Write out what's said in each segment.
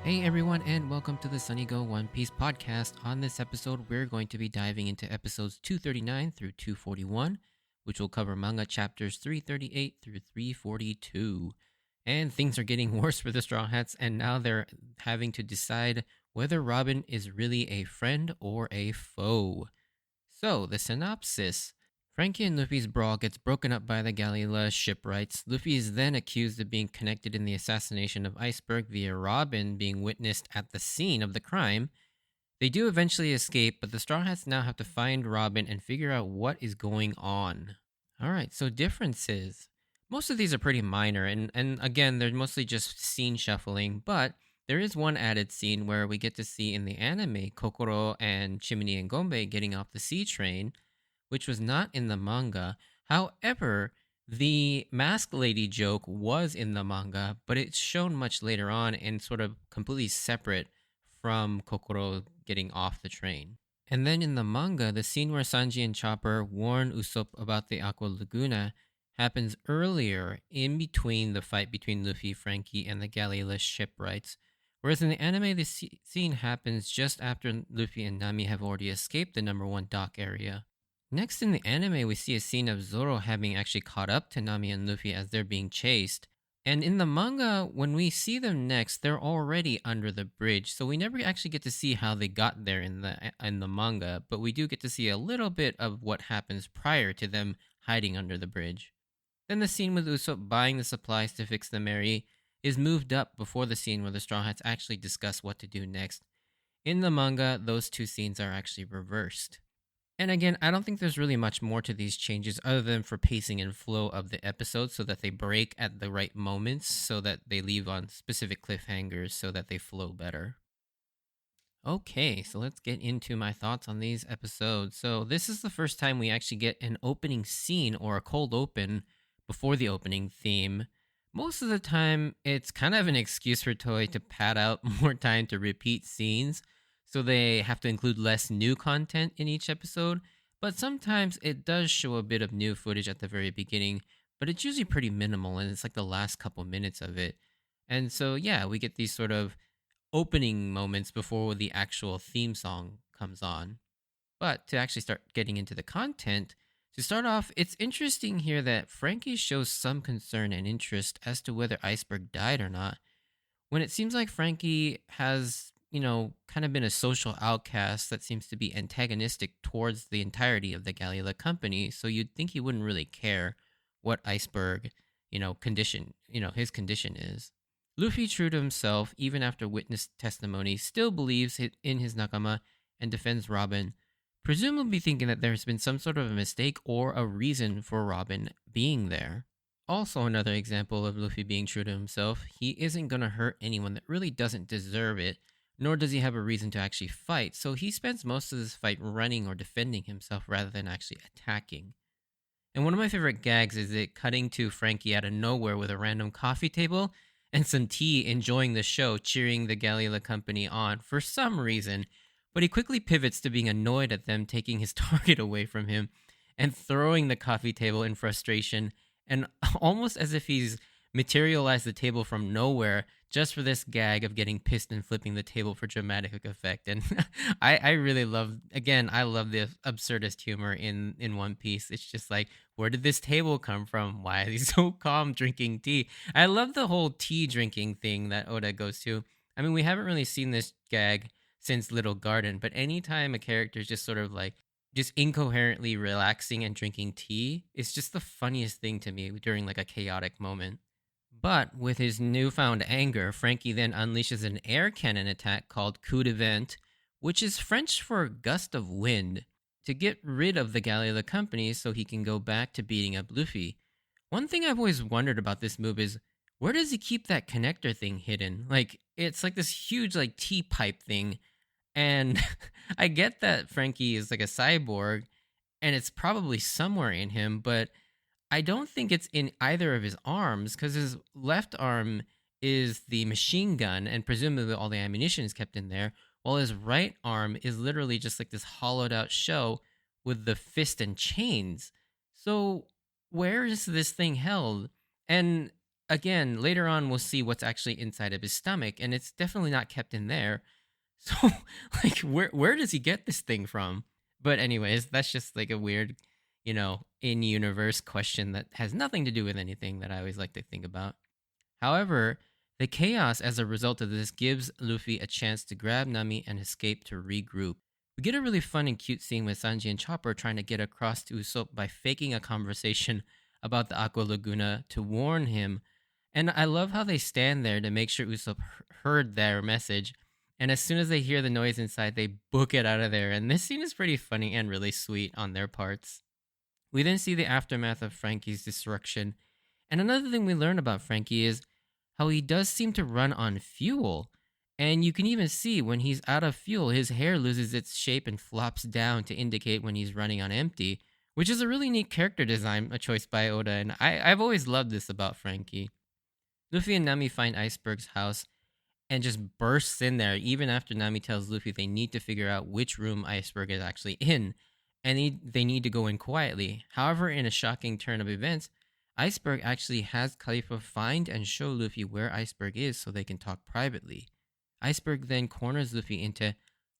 Hey everyone, and welcome to the Sunny Go One Piece podcast. On this episode, we're going to be diving into episodes 239 through 241, which will cover manga chapters 338 through 342. And things are getting worse for the Straw Hats, and now they're having to decide whether Robin is really a friend or a foe. So, the synopsis. Frankie and Luffy's brawl gets broken up by the Galila shipwrights. Luffy is then accused of being connected in the assassination of Iceberg via Robin being witnessed at the scene of the crime. They do eventually escape, but the Straw Hats now have to find Robin and figure out what is going on. Alright, so differences. Most of these are pretty minor, and again, they're mostly just scene shuffling, but there is one added scene where we get to see in the anime Kokoro and Chimney and Gombe getting off the sea train, which was not in the manga. However, the mask lady joke was in the manga, but it's shown much later on and sort of completely separate from Kokoro getting off the train. And then in the manga, the scene where Sanji and Chopper warn Usopp about the Aqua Laguna happens earlier, in between the fight between Luffy, Frankie, and the Galila shipwrights. Whereas in the anime, the scene happens just after Luffy and Nami have already escaped the number one dock area. Next in the anime, we see a scene of Zoro having actually caught up to Nami and Luffy as they're being chased. And in the manga, when we see them next, they're already under the bridge, so we never actually get to see how they got there in the manga, but we do get to see a little bit of what happens prior to them hiding under the bridge. Then the scene with Usopp buying the supplies to fix the Mary is moved up before the scene where the Straw Hats actually discuss what to do next. In the manga, those two scenes are actually reversed. And again, I don't think there's really much more to these changes other than for pacing and flow of the episode so that they break at the right moments so that they leave on specific cliffhangers so that they flow better. Okay, so let's get into my thoughts on these episodes. So, this is the first time we actually get an opening scene or a cold open before the opening theme. Most of the time, it's kind of an excuse for Toei to pad out more time to repeat scenes, so they have to include less new content in each episode. But sometimes it does show a bit of new footage at the very beginning, but it's usually pretty minimal and it's like the last couple minutes of it. And so, yeah, we get these sort of opening moments before the actual theme song comes on. But to actually start getting into the content, to start off, it's interesting here that Frankie shows some concern and interest as to whether Iceberg died or not, when it seems like Frankie has, kind of been a social outcast that seems to be antagonistic towards the entirety of the Galila company. So you'd think he wouldn't really care what Iceberg, his condition is. Luffy, true to himself, even after witness testimony, still believes in his nakama and defends Robin, presumably thinking that there's been some sort of a mistake or a reason for Robin being there. Also, another example of Luffy being true to himself, he isn't going to hurt anyone that really doesn't deserve it, nor does he have a reason to actually fight, so he spends most of this fight running or defending himself rather than actually attacking. And one of my favorite gags is it cutting to Frankie out of nowhere with a random coffee table and some tea enjoying the show, cheering the Galila company on for some reason, but he quickly pivots to being annoyed at them taking his target away from him and throwing the coffee table in frustration, and almost as if he's materialized the table from nowhere just for this gag of getting pissed and flipping the table for dramatic effect. And I really love, again, I love the absurdist humor in One Piece. It's just like, where did this table come from? Why is he so calm drinking tea? I love the whole tea drinking thing that Oda goes to. I mean, we haven't really seen this gag since Little Garden, but anytime a character is just sort of like just incoherently relaxing and drinking tea, it's just the funniest thing to me during like a chaotic moment. But with his newfound anger, Frankie then unleashes an air cannon attack called coup de vent, which is French for gust of wind, to get rid of the Galila company so he can go back to beating up Luffy. One thing I've always wondered about this move is, where does he keep that connector thing hidden? Like, it's like this huge like tea pipe thing, and I get that Frankie is like a cyborg and it's probably somewhere in him, but I don't think it's in either of his arms because his left arm is the machine gun and presumably all the ammunition is kept in there, while his right arm is literally just like this hollowed out shell with the fist and chains. So where is this thing held? And again, later on, we'll see what's actually inside of his stomach, and it's definitely not kept in there. So, like, where does he get this thing from? But anyways, that's just like a weird, in universe question that has nothing to do with anything that I always like to think about. However, the chaos as a result of this gives Luffy a chance to grab Nami and escape to regroup. We get a really fun and cute scene with Sanji and Chopper trying to get across to Usopp by faking a conversation about the Aqua Laguna to warn him. And I love how they stand there to make sure Usopp heard their message. And as soon as they hear the noise inside, they book it out of there. And this scene is pretty funny and really sweet on their parts. We then see the aftermath of Frankie's destruction. And another thing we learn about Frankie is how he does seem to run on fuel. And you can even see when he's out of fuel, his hair loses its shape and flops down to indicate when he's running on empty, which is a really neat character design, a choice by Oda. And I've always loved this about Frankie. Luffy and Nami find Iceberg's house and just bursts in there, even after Nami tells Luffy they need to figure out which room Iceberg is actually in, and they need to go in quietly. However, in a shocking turn of events, Iceberg actually has Khalifa find and show Luffy where Iceberg is so they can talk privately. Iceberg then corners Luffy into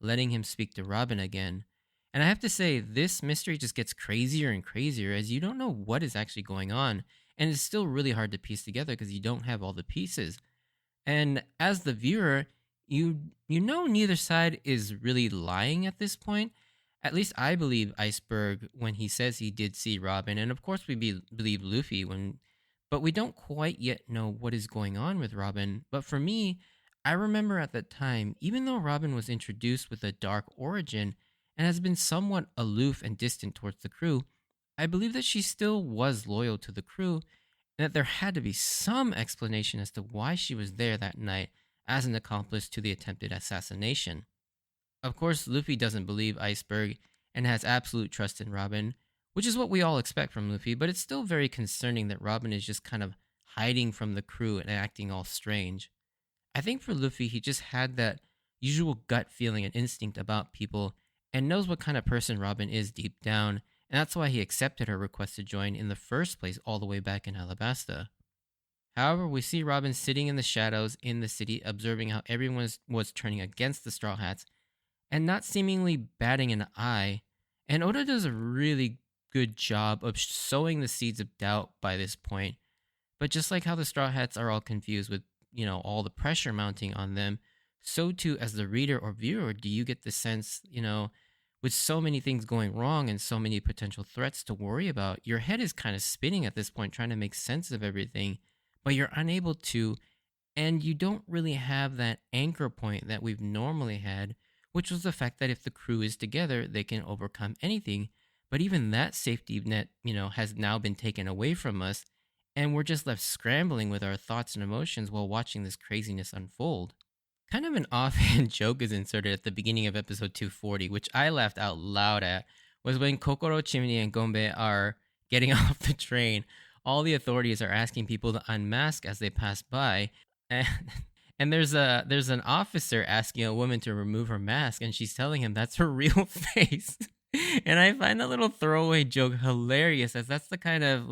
letting him speak to Robin again. And I have to say, this mystery just gets crazier and crazier as you don't know what is actually going on, and it's still really hard to piece together because you don't have all the pieces. And as the viewer, you know neither side is really lying at this point. At least I believe Iceberg when he says he did see Robin, and of course we believe Luffy but we don't quite yet know what is going on with Robin. But for me, I remember at that time, even though Robin was introduced with a dark origin and has been somewhat aloof and distant towards the crew, I believe that she still was loyal to the crew and that there had to be some explanation as to why she was there that night as an accomplice to the attempted assassination. Of course, Luffy doesn't believe Iceberg and has absolute trust in Robin, which is what we all expect from Luffy, but it's still very concerning that Robin is just kind of hiding from the crew and acting all strange. I think for Luffy, he just had that usual gut feeling and instinct about people and knows what kind of person Robin is deep down, and that's why he accepted her request to join in the first place all the way back in Alabasta. However, we see Robin sitting in the shadows in the city, observing how everyone was turning against the Straw Hats and not seemingly batting an eye. And Oda does a really good job of sowing the seeds of doubt by this point. But just like how the Straw Hats are all confused with, all the pressure mounting on them, so too as the reader or viewer do you get the sense, with so many things going wrong and so many potential threats to worry about, your head is kind of spinning at this point trying to make sense of everything, but you're unable to, and you don't really have that anchor point that we've normally had, which was the fact that if the crew is together, they can overcome anything. But even that safety net, has now been taken away from us, and we're just left scrambling with our thoughts and emotions while watching this craziness unfold. Kind of an offhand joke is inserted at the beginning of episode 240, which I laughed out loud at, was when Kokoro, Chimney, and Gombe are getting off the train. All the authorities are asking people to unmask as they pass by, and there's an officer asking a woman to remove her mask, and she's telling him that's her real face. And I find that little throwaway joke hilarious, as that's the kind of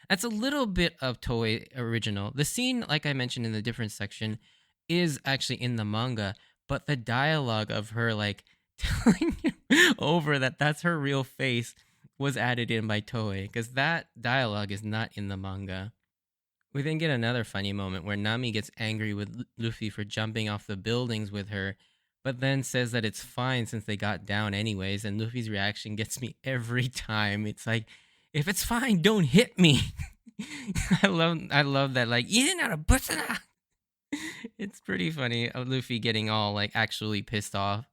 that's a little bit of Toei original. The scene, like I mentioned in the different section, is actually in the manga, but the dialogue of her telling him over that that's her real face was added in by Toei, because that dialogue is not in the manga. We then get another funny moment where Nami gets angry with Luffy for jumping off the buildings with her, but then says that it's fine since they got down anyways, and Luffy's reaction gets me every time. It's like, if it's fine, don't hit me. I love that, it's pretty funny, Luffy getting all actually pissed off.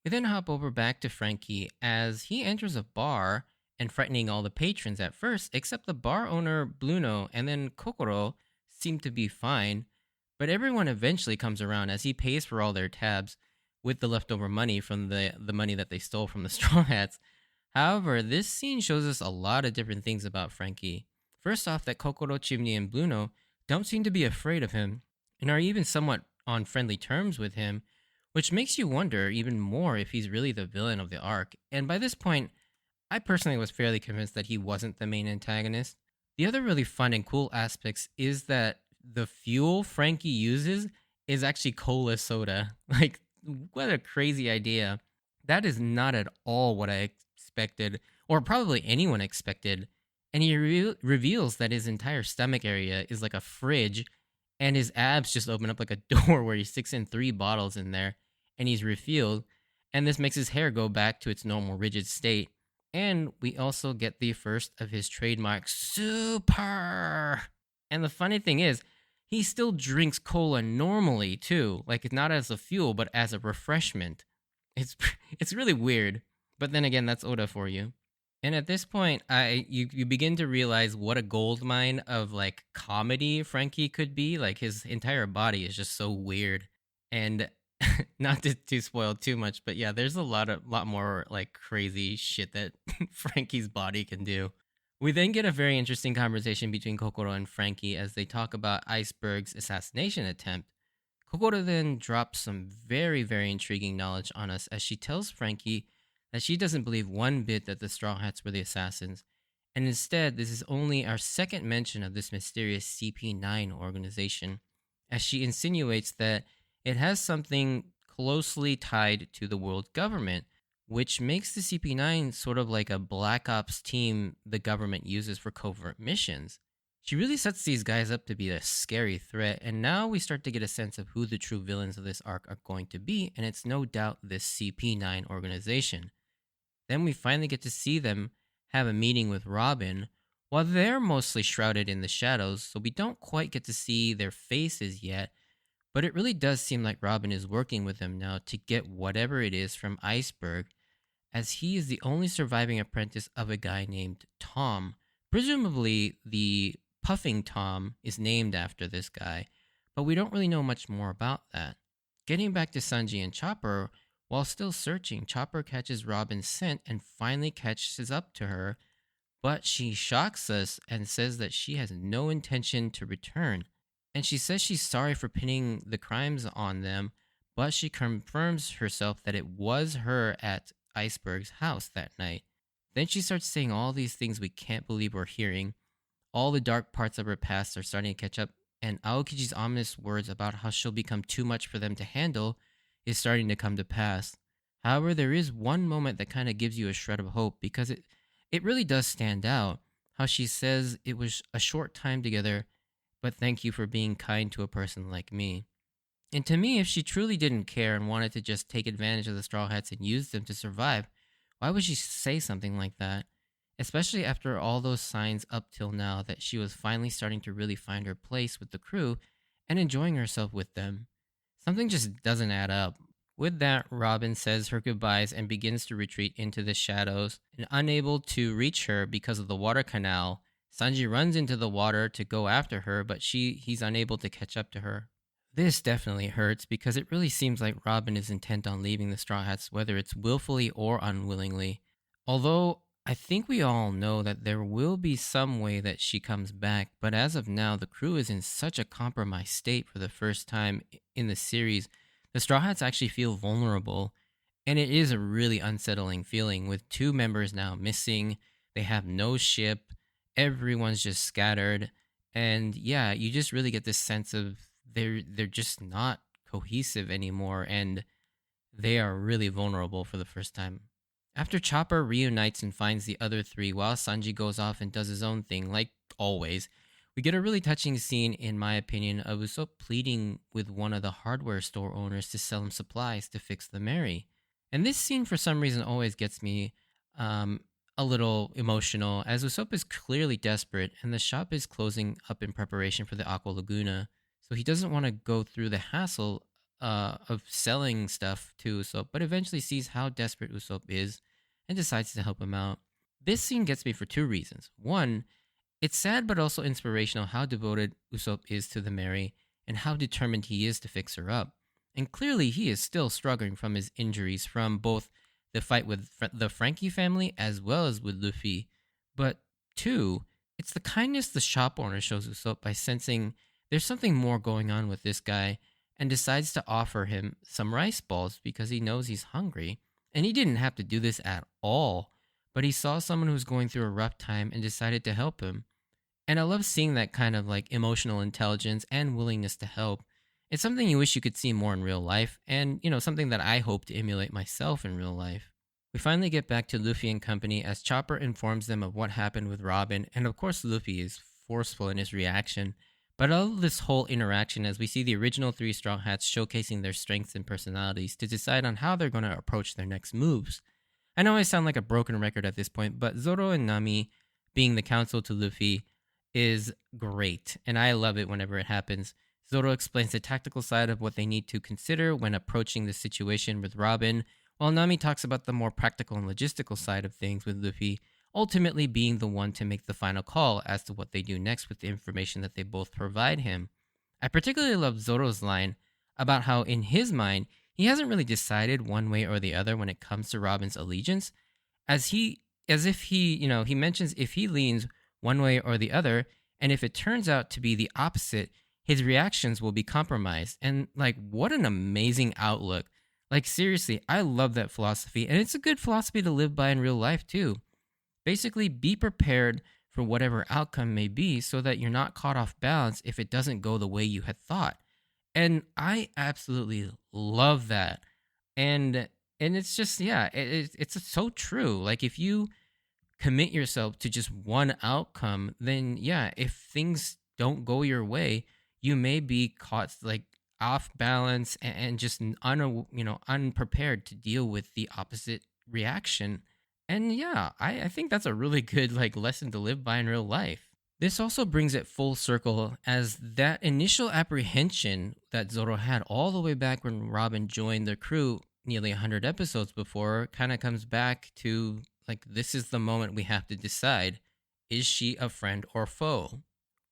We then hop over back to Frankie as he enters a bar and frightening all the patrons at first, except the bar owner, Bluno, and then Kokoro seem to be fine. But everyone eventually comes around as he pays for all their tabs with the leftover money from the money that they stole from the Straw Hats. However, this scene shows us a lot of different things about Frankie. First off, that Kokoro, Chimney, and Bluno don't seem to be afraid of him, and are even somewhat on friendly terms with him, which makes you wonder even more if he's really the villain of the arc. And by this point, I personally was fairly convinced that he wasn't the main antagonist. The other really fun and cool aspects is that the fuel Frankie uses is actually cola soda. Like, what a crazy idea. That is not at all what I expected, or probably anyone expected. And he reveals that his entire stomach area is like a fridge, and his abs just open up like a door where he sticks in 3 bottles in there, and he's refueled. And this makes his hair go back to its normal rigid state. And we also get the first of his trademark super. And the funny thing is, he still drinks cola normally too, like not as a fuel, but as a refreshment. It's it's really weird. But then again, that's Oda for you. And at this point, you begin to realize what a gold mine of like comedy Frankie could be. Like his entire body is just so weird. And not to spoil too much, but yeah, there's a lot more like crazy shit that Frankie's body can do. We then get a very interesting conversation between Kokoro and Frankie as they talk about Iceberg's assassination attempt. Kokoro then drops some very, very intriguing knowledge on us as she tells Frankie that she doesn't believe one bit that the Straw Hats were the assassins, and instead, this is only our second mention of this mysterious CP9 organization, as she insinuates that it has something closely tied to the world government, which makes the CP9 sort of like a black ops team the government uses for covert missions. She really sets these guys up to be a scary threat, and now we start to get a sense of who the true villains of this arc are going to be, and it's no doubt this CP9 organization. Then we finally get to see them have a meeting with Robin, while they're mostly shrouded in the shadows, so we don't quite get to see their faces yet, but it really does seem like Robin is working with them now to get whatever it is from Iceberg, as he is the only surviving apprentice of a guy named Tom. Presumably, the Puffing Tom is named after this guy, but we don't really know much more about that. Getting back to Sanji and Chopper, while still searching, Chopper catches Robin's scent and finally catches up to her, but she shocks us and says that she has no intention to return. And she says she's sorry for pinning the crimes on them, but she confirms herself that it was her at Iceberg's house that night. Then she starts saying all these things we can't believe we're hearing. All the dark parts of her past are starting to catch up, and Aokiji's ominous words about how she'll become too much for them to handle is starting to come to pass. However, there is one moment that kind of gives you a shred of hope, because it really does stand out. How she says it was a short time together, but thank you for being kind to a person like me. And to me, if she truly didn't care and wanted to just take advantage of the Straw Hats and use them to survive, why would she say something like that? Especially after all those signs up till now that she was finally starting to really find her place with the crew and enjoying herself with them. Something just doesn't add up. With that, Robin says her goodbyes and begins to retreat into the shadows. And unable to reach her because of the water canal, Sanji runs into the water to go after her, but he's unable to catch up to her. This definitely hurts because it really seems like Robin is intent on leaving the Straw Hats, whether it's willfully or unwillingly. Although I think we all know that there will be some way that she comes back, but as of now, the crew is in such a compromised state for the first time in the series. The Straw Hats actually feel vulnerable, and it is a really unsettling feeling with 2 members now missing. They have no ship, everyone's just scattered, and yeah, you just really get this sense of they're just not cohesive anymore, and they are really vulnerable for the first time. After Chopper reunites and finds the other 3 while Sanji goes off and does his own thing, like always, we get a really touching scene, in my opinion, of Usopp pleading with one of the hardware store owners to sell him supplies to fix the Mary. And this scene, for some reason, always gets me a little emotional, as Usopp is clearly desperate and the shop is closing up in preparation for the Aqua Laguna. So he doesn't want to go through the hassle of selling stuff to Usopp, but eventually sees how desperate Usopp is and decides to help him out. This scene gets me for 2 reasons. One, it's sad but also inspirational how devoted Usopp is to the Mary and how determined he is to fix her up. And clearly he is still struggling from his injuries from both the fight with the Frankie family as well as with Luffy. But 2, it's the kindness the shop owner shows Usopp by sensing there's something more going on with this guy and decides to offer him some rice balls because he knows he's hungry. And he didn't have to do this at all, but he saw someone who was going through a rough time and decided to help him. And I love seeing that kind of like emotional intelligence and willingness to help. It's something you wish you could see more in real life, and something that I hope to emulate myself in real life. We finally get back to Luffy and company as Chopper informs them of what happened with Robin, and of course Luffy is forceful in his reaction. But I love this whole interaction as we see the original three Straw Hats showcasing their strengths and personalities to decide on how they're going to approach their next moves. I know I sound like a broken record at this point, but Zoro and Nami being the counsel to Luffy is great, and I love it whenever it happens. Zoro explains the tactical side of what they need to consider when approaching the situation with Robin, while Nami talks about the more practical and logistical side of things with Luffy, ultimately being the one to make the final call as to what they do next with the information that they both provide him. I particularly love Zoro's line about how, in his mind, he hasn't really decided one way or the other when it comes to Robin's allegiance, as if he mentions if he leans one way or the other, and if it turns out to be the opposite, his reactions will be compromised. And like, what an amazing outlook. Like, seriously, I love that philosophy, and it's a good philosophy to live by in real life too. Basically, be prepared for whatever outcome may be so that you're not caught off balance if it doesn't go the way you had thought. And I absolutely love that. And it's just, yeah, it's so true. Like, if you commit yourself to just one outcome, then yeah, if things don't go your way, you may be caught like off balance and just unprepared to deal with the opposite reaction. And yeah, I think that's a really good like lesson to live by in real life. This also brings it full circle as that initial apprehension that Zoro had all the way back when Robin joined the crew nearly 100 episodes before kind of comes back to like, this is the moment we have to decide, is she a friend or foe?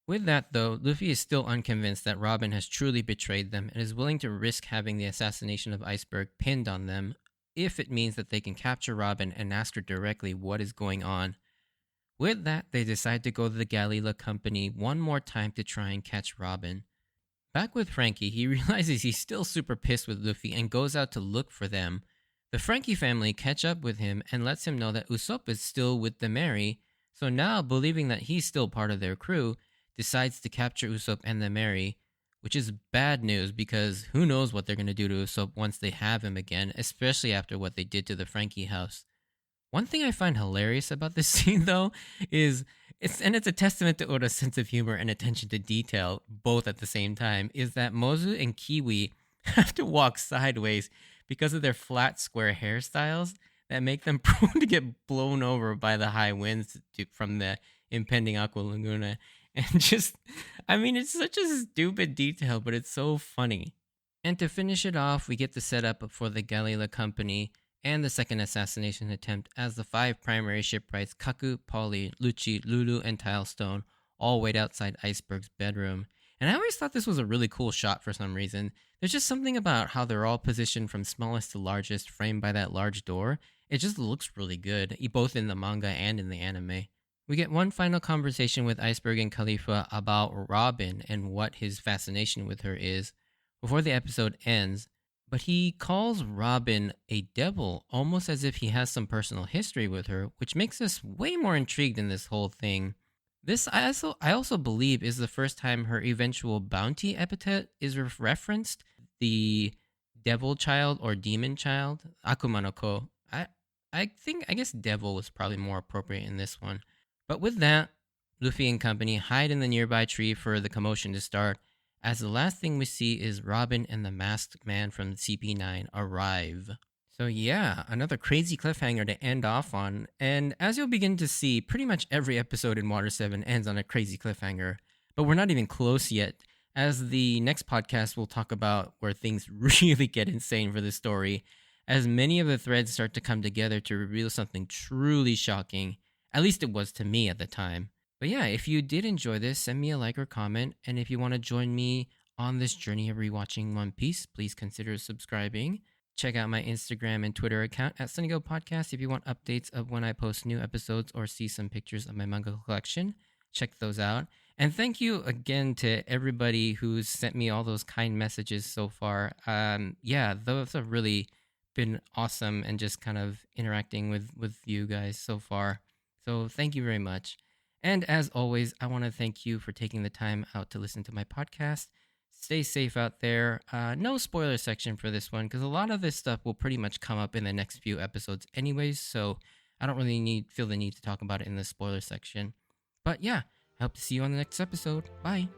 With that, though, Luffy is still unconvinced that Robin has truly betrayed them and is willing to risk having the assassination of Iceberg pinned on them if it means that they can capture Robin and ask her directly what is going on. With that, they decide to go to the Galila company one more time to try and catch Robin. Back with Frankie, he realizes he's still super pissed with Luffy and goes out to look for them. The Frankie family catch up with him and lets him know that Usopp is still with the Mary, so now, believing that he's still part of their crew, decides to capture Usopp and the Mary, which is bad news because who knows what they're going to do to Usopp once they have him again, especially after what they did to the Frankie house. One thing I find hilarious about this scene, though, is it's a testament to Oda's sense of humor and attention to detail, both at the same time, is that Mozu and Kiwi have to walk sideways because of their flat, square hairstyles that make them prone to get blown over by the high winds from the impending Aqua Laguna. And just, I mean, it's such a stupid detail, but it's so funny. And to finish it off, we get the setup for the Galila Company and the second assassination attempt as the 5 primary shipwrights Kaku, Polly, Lucci, Lulu, and Tilestone all wait outside Iceberg's bedroom. And I always thought this was a really cool shot for some reason. There's just something about how they're all positioned from smallest to largest, framed by that large door. It just looks really good, both in the manga and in the anime. We get one final conversation with Iceberg and Khalifa about Robin and what his fascination with her is before the episode ends, but he calls Robin a devil almost as if he has some personal history with her, which makes us way more intrigued in this whole thing. This I also believe is the first time her eventual bounty epithet is referenced, the devil child or demon child, Akuma no Ko. I guess devil was probably more appropriate in this one. But with that, Luffy and company hide in the nearby tree for the commotion to start, as the last thing we see is Robin and the masked man from CP9 arrive. So yeah, another crazy cliffhanger to end off on, and as you'll begin to see, pretty much every episode in Water 7 ends on a crazy cliffhanger, but we're not even close yet, as the next podcast will talk about where things really get insane for the story, as many of the threads start to come together to reveal something truly shocking. At least it was to me at the time. But yeah, if you did enjoy this, send me a like or comment. And if you want to join me on this journey of rewatching One Piece, please consider subscribing. Check out my Instagram and Twitter account at SunnyGo Podcast if you want updates of when I post new episodes or see some pictures of my manga collection. Check those out. And thank you again to everybody who's sent me all those kind messages so far. Yeah, those have really been awesome and just kind of interacting with you guys so far. So thank you very much. And as always, I want to thank you for taking the time out to listen to my podcast. Stay safe out there. No spoiler section for this one because a lot of this stuff will pretty much come up in the next few episodes, anyways. So I don't really feel the need to talk about it in the spoiler section. But yeah, I hope to see you on the next episode. Bye.